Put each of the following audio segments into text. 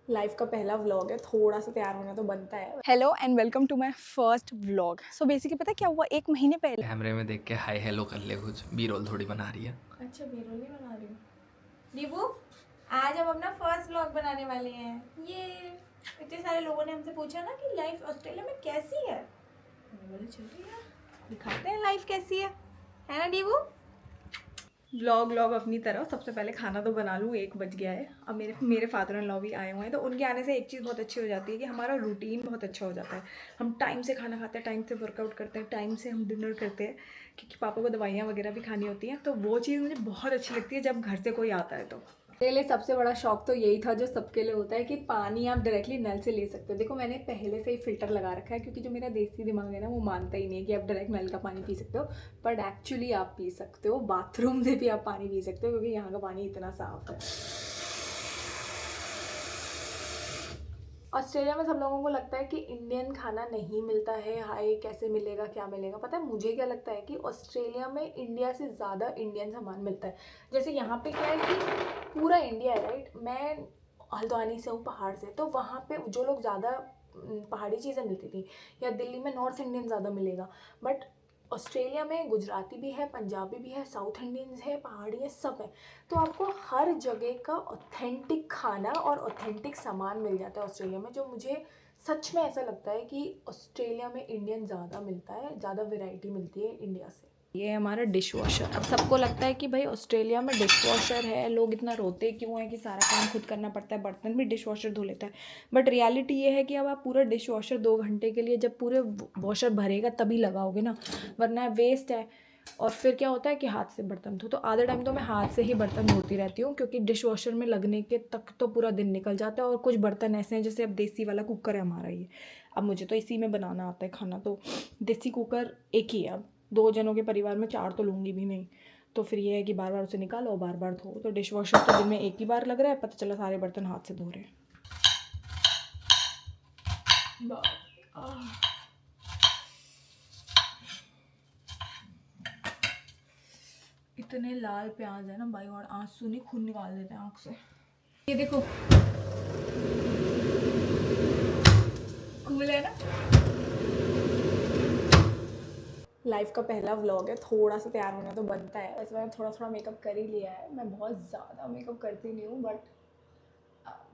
Life का पहला vlog है, थोड़ा सा तैयार होना तो बनता है। Hello and welcome to my first vlog. So basically पता है क्या हुआ, एक महीने पहले कैमरे में देख के हाय हेलो कर ले, कुछ बी रोल थोड़ी बना रही है। अच्छा, बीरोल नहीं बना रही हूँ। दीबू, आज हम अपना फर्स्ट व्लॉग बनाने वाले हैं। ये इतने सारे लोगों ने हमसे पूछा ना कि लाइफ ऑस्ट्रेलिया में कैसी है। मैंने बोला चलो यार दिखाते हैं लाइफ कैसी है ना दीबू। व्लॉग अपनी तरह। सबसे पहले खाना तो बना लूँ, 1 बज गया है। अब मेरे फादर इन लॉ भी आए हुए हैं, तो उनके आने से एक चीज़ बहुत अच्छी हो जाती है कि हमारा रूटीन बहुत अच्छा हो जाता है। हम टाइम से खाना खाते हैं, टाइम से वर्कआउट करते हैं, टाइम से हम डिनर करते हैं, क्योंकि पापा को दवाइयाँ वगैरह भी खानी होती हैं। तो वो चीज़ मुझे बहुत अच्छी लगती है जब घर से कोई आता है। तो मेरे लिए सबसे बड़ा शौक तो यही था जो सबके लिए होता है कि पानी आप डायरेक्टली नल से ले सकते हो। देखो मैंने पहले से ही फ़िल्टर लगा रखा है, क्योंकि जो मेरा देसी दिमाग है ना वो मानता ही नहीं है कि आप डायरेक्ट नल का पानी पी सकते हो। बट एक्चुअली आप पी सकते हो, बाथरूम से भी आप पानी पी सकते हो, क्योंकि यहाँ का पानी इतना साफ़ है। ऑस्ट्रेलिया में सब लोगों को लगता है कि इंडियन खाना नहीं मिलता है। हाय कैसे मिलेगा, क्या मिलेगा। पता है मुझे क्या लगता है कि ऑस्ट्रेलिया में इंडिया से ज़्यादा इंडियन सामान मिलता है। जैसे यहाँ पे क्या है कि पूरा इंडिया है, राइट। मैं हल्द्वानी से हूँ, पहाड़ से, तो वहाँ पे जो लोग ज़्यादा पहाड़ी चीज़ें मिलती थी, या दिल्ली में नॉर्थ इंडियन ज़्यादा मिलेगा। बट ऑस्ट्रेलिया में गुजराती भी है, पंजाबी भी है, साउथ इंडियंस है, पहाड़ी है, सब है। तो आपको हर जगह का ऑथेंटिक खाना और ऑथेंटिक सामान मिल जाता है ऑस्ट्रेलिया में, जो मुझे सच में ऐसा लगता है कि ऑस्ट्रेलिया में इंडियन ज़्यादा मिलता है, ज़्यादा वैरायटी मिलती है इंडिया से। ये है हमारा डिश वॉशर। अब सबको लगता है कि भाई ऑस्ट्रेलिया में डिश वॉशर है, लोग इतना रोते क्यों हैं कि सारा काम खुद करना पड़ता है, बर्तन भी डिश वॉशर धो लेता है। बट रियलिटी ये है कि अब आप पूरा डिश वॉशर 2 घंटे के लिए जब पूरे वॉशर भरेगा तभी लगाओगे ना, वरना वेस्ट है। और फिर क्या होता है कि हाथ से बर्तन धो, तो आधे टाइम तो मैं हाथ से ही बर्तन धोती रहती हूँ, क्योंकि डिश वॉशर में लगने के तक तो पूरा दिन निकल जाता है। और कुछ बर्तन ऐसे हैं, जैसे अब देसी वाला कुकर है हमारा ये, अब मुझे तो इसी में बनाना आता है खाना, तो देसी कुकर एक ही है। अब 2 जनों के परिवार में 4 तो लूँगी भी नहीं, तो फिर ये है कि बार बार उसे निकालो, बार बार धो। तो डिश वॉशर तो दिन में एक ही बार लग रहा है, पता चला सारे बर्तन हाथ से धो रहे हैं। इतने लाल प्याज है ना भाई, और आंसू नहीं, खून निकाल देते हैं आँख से। ये देखो, कूल है ना। लाइफ का पहला व्लॉग है, थोड़ा सा तैयार होना तो बनता है। वैसे मैंने थोड़ा थोड़ा मेकअप कर ही लिया है, मैं बहुत ज़्यादा मेकअप करती नहीं हूँ। बट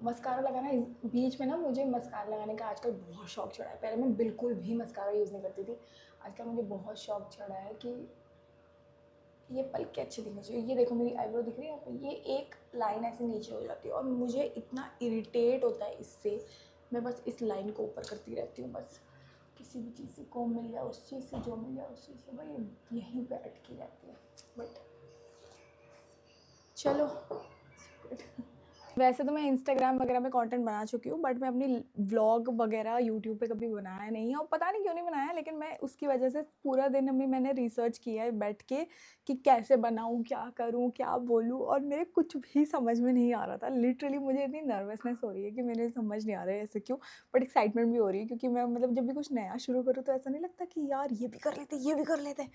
मस्कारा लगाना, इस बीच में ना मुझे मस्कारा लगाने का आजकल बहुत शौक चढ़ा है। पहले मैं बिल्कुल भी मस्कारा यूज़ नहीं करती थी, आजकल मुझे बहुत शौक चढ़ा है कि ये पलके अच्छी दिखनी चाहिए। ये देखो मेरी आईब्रो दिख रही है आपको, ये एक लाइन ऐसे नीचे हो जाती है और मुझे इतना इरिटेट होता है इससे। मैं बस इस लाइन को ऊपर करती रहती हूँ, बस किसी भी चीज़ से कोम मिल जाए, उस चीज़ से जो मिल जाए उस चीज़ से, भाई यहीं पे अटकी रहती है। बट चलो वैसे तो मैं इंस्टाग्राम वगैरह में कंटेंट बना चुकी हूँ, बट मैं अपनी व्लॉग वगैरह यूट्यूब पे कभी बनाया नहीं है, और पता नहीं क्यों नहीं बनाया। लेकिन मैं उसकी वजह से पूरा दिन अभी मैंने रिसर्च किया है बैठ के कि कैसे बनाऊँ, क्या करूँ, क्या बोलूँ, और मेरे कुछ भी समझ में नहीं आ रहा था। लिटरली मुझे इतनी नर्वसनेस हो रही है कि मेरे समझ नहीं आ रहा है ऐसे क्यों, बट एक्साइटमेंट भी हो रही है, क्योंकि मैं मतलब जब भी कुछ नया शुरू करूँ तो ऐसा नहीं लगता कि यार ये भी कर लेते, ये भी कर लेते।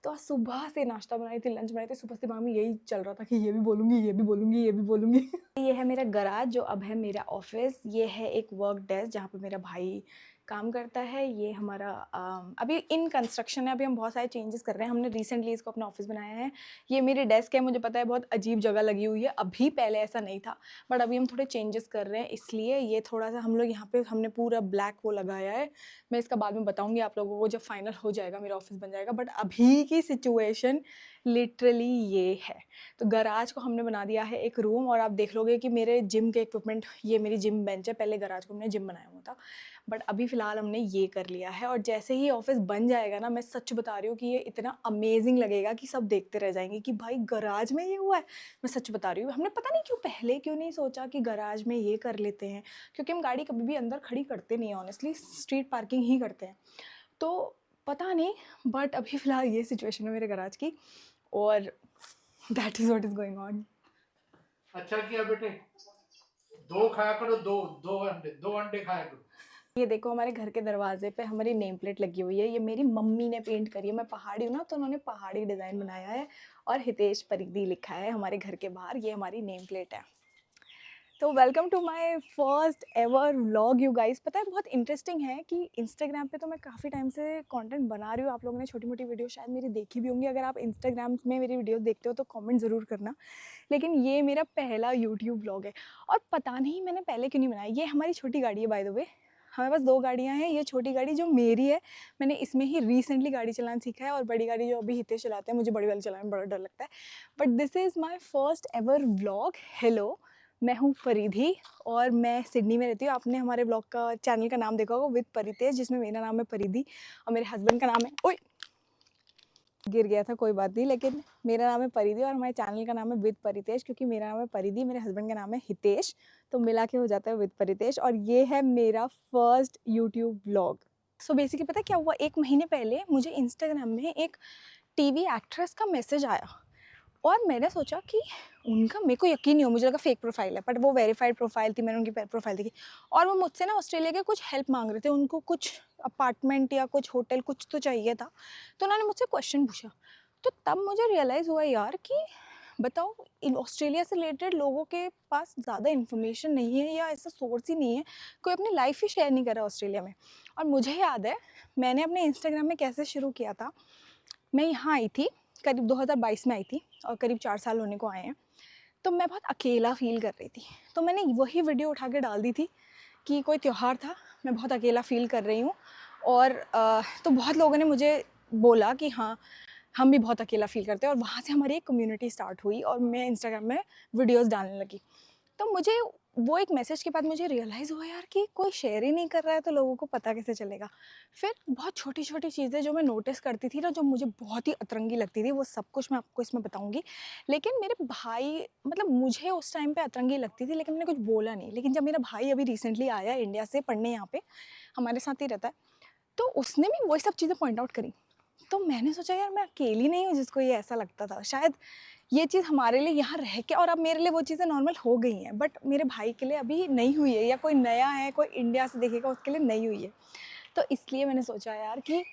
तो आज सुबह से नाश्ता बनाई थी, लंच बनाई थी, सुबह से दिमाग में यही चल रहा था कि ये भी बोलूँगी, ये भी बोलूँगी, ये भी बोलूँगी। ये है मेरा गराज, जो अब है मेरा ऑफिस। ये है एक वर्क डेस्क जहाँ पे मेरा भाई काम करता है। ये हमारा अभी इन कंस्ट्रक्शन है, अभी हम बहुत सारे चेंजेस कर रहे हैं। हमने रिसेंटली इसको अपना ऑफिस बनाया है। ये मेरी डेस्क है, मुझे पता है बहुत अजीब जगह लगी हुई है, अभी पहले ऐसा नहीं था, बट अभी हम थोड़े चेंजेस कर रहे हैं, इसलिए ये थोड़ा सा हम लोग यहाँ पे हमने पूरा ब्लैक वो लगाया है। मैं इसका बाद में बताऊँगी आप लोगों को, जब फाइनल हो जाएगा मेरा ऑफिस बन जाएगा। बट अभी की सिचुएशन लिटरली ये है। तो गराज को हमने बना दिया है एक रूम, और आप देख लोगे कि मेरे जिम के इक्विपमेंट, ये मेरी जिम बेंच है। पहले गराज को हमने जिम बनाया हुआ था, बट अभी फ़िलहाल हमने ये कर लिया है। और जैसे ही ऑफिस बन जाएगा ना, मैं सच बता रही हूँ कि ये इतना अमेजिंग लगेगा कि सब देखते रह जाएंगे कि भाई गराज में ये हुआ है। मैं सच बता रही हूँ, हमने पता नहीं क्यों पहले क्यों नहीं सोचा कि गराज में ये कर लेते हैं, क्योंकि हम गाड़ी कभी भी अंदर खड़ी करते नहीं है, ऑनेस्टली स्ट्रीट पार्किंग ही करते हैं। तो पता नहीं, बट अभी फ़िलहाल ये सिचुएशन है मेरे गराज की, और that is what is going on. अच्छा किया बेटे, दो खाया करो, दो दो अंडे खाया करो। ये देखो हमारे घर के दरवाजे पे हमारी नेम प्लेट लगी हुई है, ये मेरी मम्मी ने पेंट करी है। मैं पहाड़ी हूँ ना, तो उन्होंने पहाड़ी डिज़ाइन बनाया है, और हितेश परिधि लिखा है हमारे घर के बाहर। ये हमारी नेम प्लेट है। तो welcome to my first ever vlog you guys. पता है बहुत इंटरेस्टिंग है कि इंस्टाग्राम पे तो मैं काफ़ी टाइम से कंटेंट बना रही हूँ। आप लोगों ने छोटी मोटी वीडियो शायद मेरी देखी भी होंगी। अगर आप इंस्टाग्राम में मेरी वीडियो देखते हो तो कमेंट ज़रूर करना। लेकिन ये मेरा पहला यूट्यूब व्लॉग है और पता नहीं मैंने पहले क्यों नहीं बनाया। ये हमारी छोटी गाड़ी है बाय द वे। हमारे पास 2 गाड़ियाँ हैं। ये छोटी गाड़ी जो मेरी है, मैंने इसमें ही रिसेंटली गाड़ी चलाना सीखा है, और बड़ी गाड़ी जो अभी हितेश चलाते हैं, मुझे बड़ी वाली चलाने में बड़ा डर लगता है। But this is my first ever vlog. Hello, मैं हूँ परिधि और मैं सिडनी में रहती हूँ। आपने हमारे ब्लॉग का चैनल का नाम देखा होगा विद परितेश, जिसमें मेरा नाम है परिधि और मेरे हस्बैंड का नाम है, ओए गिर गया था कोई बात नहीं, लेकिन मेरा नाम है परिधि और हमारे चैनल का नाम है विद परितेश, क्योंकि मेरा नाम है परिधि, मेरे हस्बैंड का नाम है हितेश, तो मिला के हो जाता है विद परितेश। और ये है मेरा first YouTube vlog. So basically पता है क्या हुआ, 1 महीने पहले मुझे इंस्टाग्राम में एक टीवी एक्ट्रेस का मैसेज आया और मैंने सोचा कि उनका, मेरे को यकीन नहीं हो, मुझे लगा फेक प्रोफाइल है, बट वो वेरीफाइड प्रोफाइल थी। मैंने उनकी प्रोफाइल देखी और वो मुझसे ना ऑस्ट्रेलिया के कुछ हेल्प मांग रहे थे। उनको कुछ अपार्टमेंट या कुछ होटल कुछ तो चाहिए था, तो उन्होंने मुझसे क्वेश्चन पूछा। तो तब मुझे रियलाइज़ हुआ यार कि बताओ, ऑस्ट्रेलिया से रिलेटेड लोगों के पास ज़्यादा इन्फॉर्मेशन नहीं है या ऐसा सोर्स ही नहीं है, कोई अपनी लाइफ ही शेयर नहीं कर रहा ऑस्ट्रेलिया में। और मुझे याद है मैंने अपने इंस्टाग्राम में कैसे शुरू किया था। मैं यहाँ आई थी करीब 2022 में आई थी और करीब 4 साल होने को आए हैं। तो मैं बहुत अकेला फ़ील कर रही थी, तो मैंने वही वीडियो उठा के डाल दी थी कि कोई त्यौहार था, मैं बहुत अकेला फ़ील कर रही हूँ। और तो बहुत लोगों ने मुझे बोला कि हाँ, हम भी बहुत अकेला फ़ील करते हैं, और वहाँ से हमारी एक कम्युनिटी स्टार्ट हुई और मैं इंस्टाग्राम में वीडियोज़ डालने लगी। तो मुझे वो एक मैसेज के बाद मुझे रियलाइज़ हुआ यार कि कोई शेयर ही नहीं कर रहा है, तो लोगों को पता कैसे चलेगा। फिर बहुत छोटी-छोटी चीज़ें जो मैं नोटिस करती थी ना, जो मुझे बहुत ही अतरंगी लगती थी, वो सब कुछ मैं आपको इसमें बताऊँगी। लेकिन मेरे भाई, मतलब मुझे उस टाइम पे अतरंगी लगती थी, लेकिन मैंने कुछ बोला नहीं। लेकिन जब मेरा भाई अभी रिसेंटली आया इंडिया से पढ़ने यहाँ पे, हमारे साथ ही रहता है, तो उसने भी वही सब चीज़ें पॉइंट आउट करी। तो मैंने सोचा यार मैं अकेली नहीं हूँ जिसको ये ऐसा लगता था। शायद ये चीज़ हमारे लिए यहाँ रह के, और अब मेरे लिए वो चीज़ें नॉर्मल हो गई हैं, बट मेरे भाई के लिए अभी नहीं हुई है, या कोई नया है, कोई इंडिया से देखेगा उसके लिए नहीं हुई है। तो इसलिए मैंने सोचा यार कि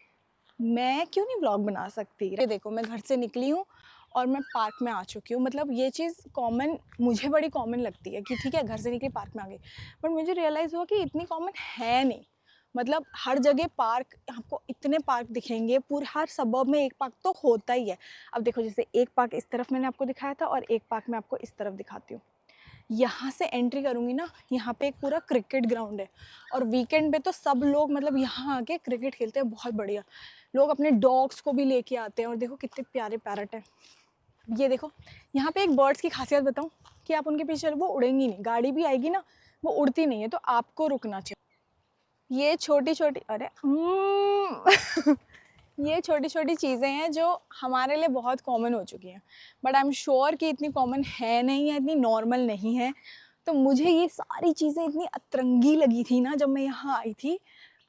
मैं क्यों नहीं व्लॉग बना सकती। ये देखो, मैं घर से निकली हूँ और मैं पार्क में आ चुकी हूँ। मतलब ये चीज़ कॉमन, मुझे बड़ी कॉमन लगती है कि ठीक है घर से निकली पार्क में आ गई, बट मुझे रियलाइज़ हुआ कि इतनी कॉमन है नहीं। मतलब हर जगह पार्क, आपको इतने पार्क दिखेंगे, पूरे हर सबब में एक पार्क तो होता ही है। अब देखो, जैसे एक पार्क इस तरफ मैंने आपको दिखाया था और एक पार्क मैं आपको इस तरफ दिखाती हूँ। यहाँ से एंट्री करूँगी ना, यहाँ पे एक पूरा क्रिकेट ग्राउंड है, और वीकेंड पे तो सब लोग मतलब यहाँ आके क्रिकेट खेलते हैं, बहुत बढ़िया। लोग अपने डॉग्स को भी लेके आते हैं, और देखो कितने प्यारे पैरट हैं। ये देखो, यहाँ पे एक बर्ड्स की खासियत बताऊँ कि आप उनके पीछे चलो, वो उड़ेंगी नहीं, गाड़ी भी आएगी ना वो उड़ती नहीं है, तो आपको रुकना चाहिए। ये छोटी-छोटी, अरे ये छोटी-छोटी चीज़ें हैं जो हमारे लिए बहुत कॉमन हो चुकी हैं, बट आई एम श्योर कि इतनी कॉमन है नहीं है, इतनी नॉर्मल नहीं है। तो मुझे ये सारी चीज़ें इतनी अतरंगी लगी थी ना जब मैं यहाँ आई थी,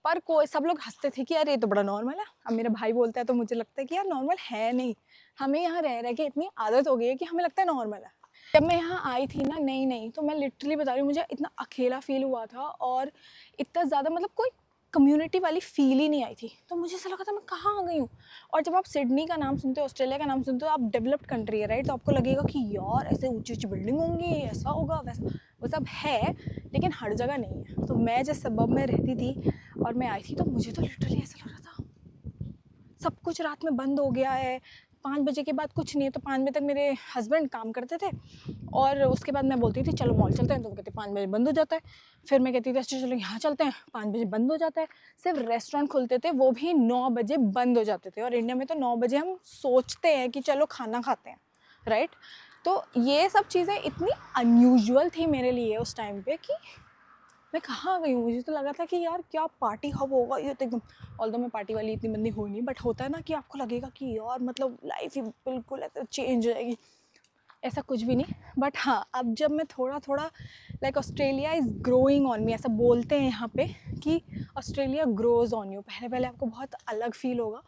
पर कोई, सब लोग हँसते थे कि यार ये तो बड़ा नॉर्मल है। अब मेरा भाई बोलता है तो मुझे लगता है कि यार नॉर्मल है नहीं, हमें यहाँ रह के इतनी आदत हो गई है कि हमें लगता है नॉर्मल है। जब मैं यहाँ आई थी ना नई-नई, तो मैं लिटरली बता रही हूँ, मुझे इतना अकेला फ़ील हुआ था और इतना ज़्यादा, मतलब कोई कम्युनिटी वाली फ़ील ही नहीं आई थी। तो मुझे ऐसा लगा था मैं कहाँ आ गई हूँ। और जब आप सिडनी का नाम सुनते हो, ऑस्ट्रेलिया का नाम सुनते हो, आप डेवलप्ड कंट्री है राइट, तो आपको लगेगा कि यार ऐसे ऊँची-ऊँची बिल्डिंग होंगी, ऐसा होगा वैसा, वो सब है, लेकिन हर जगह नहीं है। तो मैं जिस सबब में रहती थी और मैं आई थी, तो मुझे तो लिटरली ऐसा लग रहा था सब कुछ रात में बंद हो गया है, 5 बजे के बाद कुछ नहीं है। तो 5 बजे तक मेरे हस्बैंड काम करते थे, और उसके बाद मैं बोलती थी चलो मॉल चलते हैं, तो वो कहते 5 बजे बंद हो जाता है। फिर मैं कहती थी अच्छा चलो यहाँ चलते हैं, 5 बजे बंद हो जाता है। सिर्फ रेस्टोरेंट खुलते थे, वो भी 9 बजे बंद हो जाते थे, और इंडिया में तो 9 बजे हम सोचते हैं कि चलो खाना खाते हैं, राइट। तो ये सब चीज़ें इतनी अनयूजुअल थी मेरे लिए उस टाइम पे कि मैं कहाँ आ गई हूँ। मुझे तो लगा था कि यार क्या पार्टी हब होगा ये, तो एकदम, ऑल्दो मैं पार्टी वाली इतनी बंदी हो नहीं, बट होता है ना कि आपको लगेगा कि यार मतलब लाइफ ही बिल्कुल ऐसे चेंज हो जाएगी। ऐसा कुछ भी नहीं, बट हाँ, अब जब मैं थोड़ा थोड़ा, like Australia is growing on me, ऐसा बोलते हैं यहाँ पे कि ऑस्ट्रेलिया ग्रोज ऑन यू। पहले पहले आपको बहुत अलग फील होगा,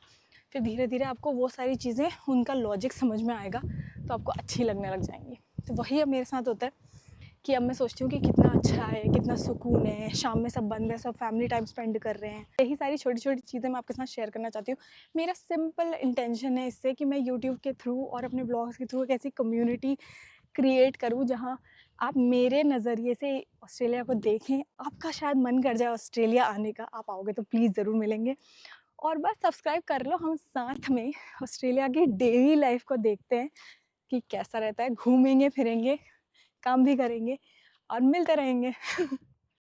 फिर धीरे धीरे आपको वो सारी चीज़ें, उनका लॉजिक समझ में आएगा, तो आपको अच्छी लगने लग जाएंगी। तो वही अब मेरे साथ होता है कि अब मैं सोचती हूँ कि कितना अच्छा है, कितना सुकून है, शाम में सब बंद है, सब फैमिली टाइम स्पेंड कर रहे हैं। यही सारी छोटी छोटी चीज़ें मैं आपके साथ शेयर करना चाहती हूँ। मेरा सिंपल इंटेंशन है इससे कि मैं यूट्यूब के थ्रू और अपने ब्लॉग्स के थ्रू एक ऐसी कम्युनिटी क्रिएट करूँ जहाँ आप मेरे नज़रिए से ऑस्ट्रेलिया को देखें, आपका शायद मन कर जाए ऑस्ट्रेलिया आने का। आप आओगे तो प्लीज़ ज़रूर मिलेंगे। और बस सब्सक्राइब कर लो, हम साथ में ऑस्ट्रेलिया की डेली लाइफ को देखते हैं कि कैसा रहता है। घूमेंगे फिरेंगे, काम भी करेंगे और मिलते रहेंगे।